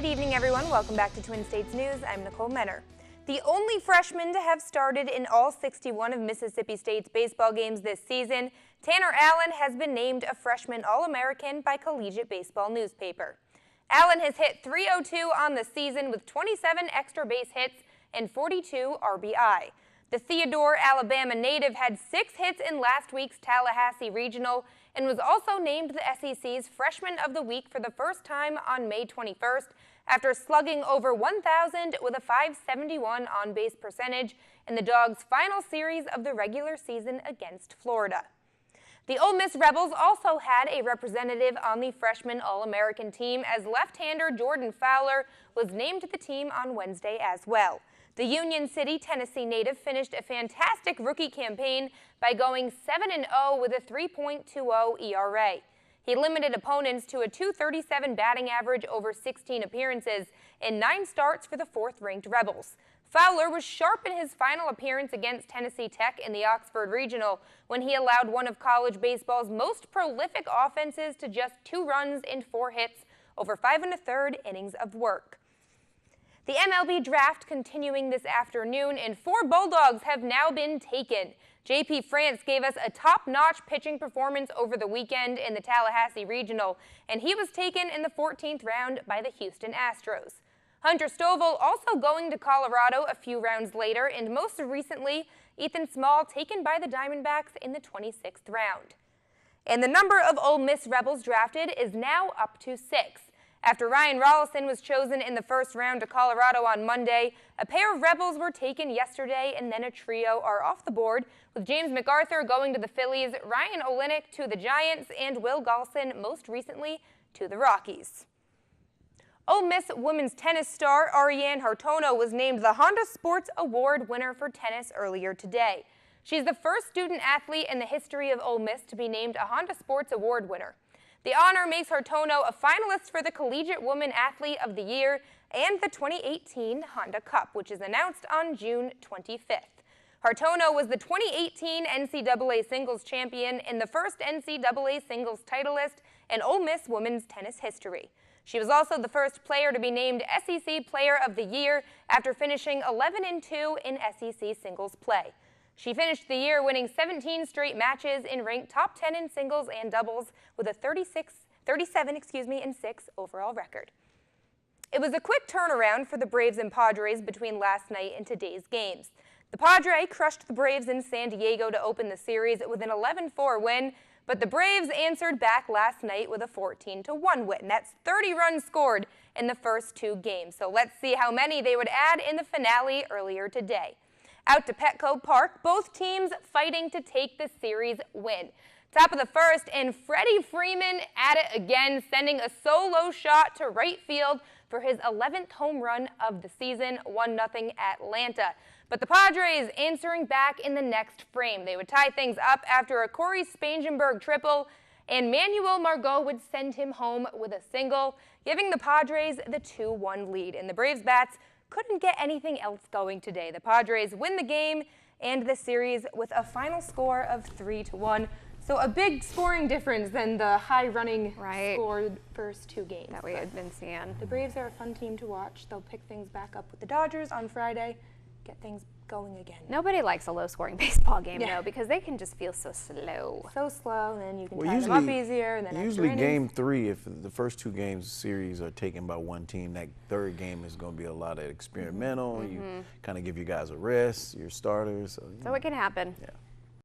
Good evening, everyone. Welcome back to Twin States News. I'm Nicole Menner. The only freshman to have started in all 61 of Mississippi State's baseball games this season, Tanner Allen has been named a freshman All-American by Collegiate Baseball newspaper. Allen has hit .302 on the season with 27 extra base hits and 42 RBI. The Theodore, Alabama native had 6 hits in last week's Tallahassee Regional and was also named the SEC's Freshman of the Week for the first time on May 21st after slugging over 1,000 with a .571 on-base percentage in the Dogs' final series of the regular season against Florida. The Ole Miss Rebels also had a representative on the Freshman All-American team as left-hander Jordan Fowler was named to the team on Wednesday as well. The Union City, Tennessee native finished a fantastic rookie campaign by going 7-0 with a 3.20 ERA. He limited opponents to a .237 batting average over 16 appearances and 9 starts for the 4th-ranked Rebels. Fowler was sharp in his final appearance against Tennessee Tech in the Oxford Regional when he allowed one of college baseball's most prolific offenses to just 2 runs and 4 hits over 5 1/3 innings of work. The MLB draft continuing this afternoon, and 4 Bulldogs have now been taken. J.P. France gave us a top-notch pitching performance over the weekend in the Tallahassee Regional, and he was taken in the 14th round by the Houston Astros. Hunter Stovall also going to Colorado a few rounds later, and most recently, Ethan Small taken by the Diamondbacks in the 26th round. And the number of Ole Miss Rebels drafted is now up to 6. After Ryan Rollison was chosen in the first round to Colorado on Monday, a pair of Rebels were taken yesterday, and then a trio are off the board, with James MacArthur going to the Phillies, Ryan Olenek to the Giants, and Will Galson most recently to the Rockies. Ole Miss women's tennis star Ariane Hartono was named the Honda Sports Award winner for tennis earlier today. She's the first student athlete in the history of Ole Miss to be named a Honda Sports Award winner. The honor makes Hartono a finalist for the Collegiate Woman Athlete of the Year and the 2018 Honda Cup, which is announced on June 25th. Hartono was the 2018 NCAA singles champion and the first NCAA singles titleist in Ole Miss women's tennis history. She was also the first player to be named SEC Player of the Year after finishing 11-2 in SEC singles play. She finished the year winning 17 straight matches and ranked top 10 in singles and doubles with a 37-6 overall record. It was a quick turnaround for the Braves and Padres between last night and today's games. The Padres crushed the Braves in San Diego to open the series with an 11-4 win, but the Braves answered back last night with a 14-1 win. That's 30 runs scored in the first 2 games, so let's see how many they would add in the finale earlier today. Out to Petco Park, both teams fighting to take the series win. Top of the first, and Freddie Freeman at it again, sending a solo shot to right field for his 11th home run of the season, 1-0 Atlanta. But the Padres answering back in the next frame. They would tie things up after a Corey Spangenberg triple, and Manuel Margot would send him home with a single, giving the Padres the 2-1 lead. And the Braves bats couldn't get anything else going today. The Padres win the game and the series with a final score of 3-1. So a big scoring difference than the high-running scored first 2 games that we had been seeing. The Braves are a fun team to watch. They'll pick things back up with the Dodgers on Friday, get things going again. Nobody likes a low-scoring baseball game, though, because they can just feel so slow. So slow, and then you can tie them up easier. And then usually game 3, if the first 2 games series are taken by one team, that 3rd game is going to be a lot of experimental. You kind of give you guys a rest, your starters. So it can happen. Yeah.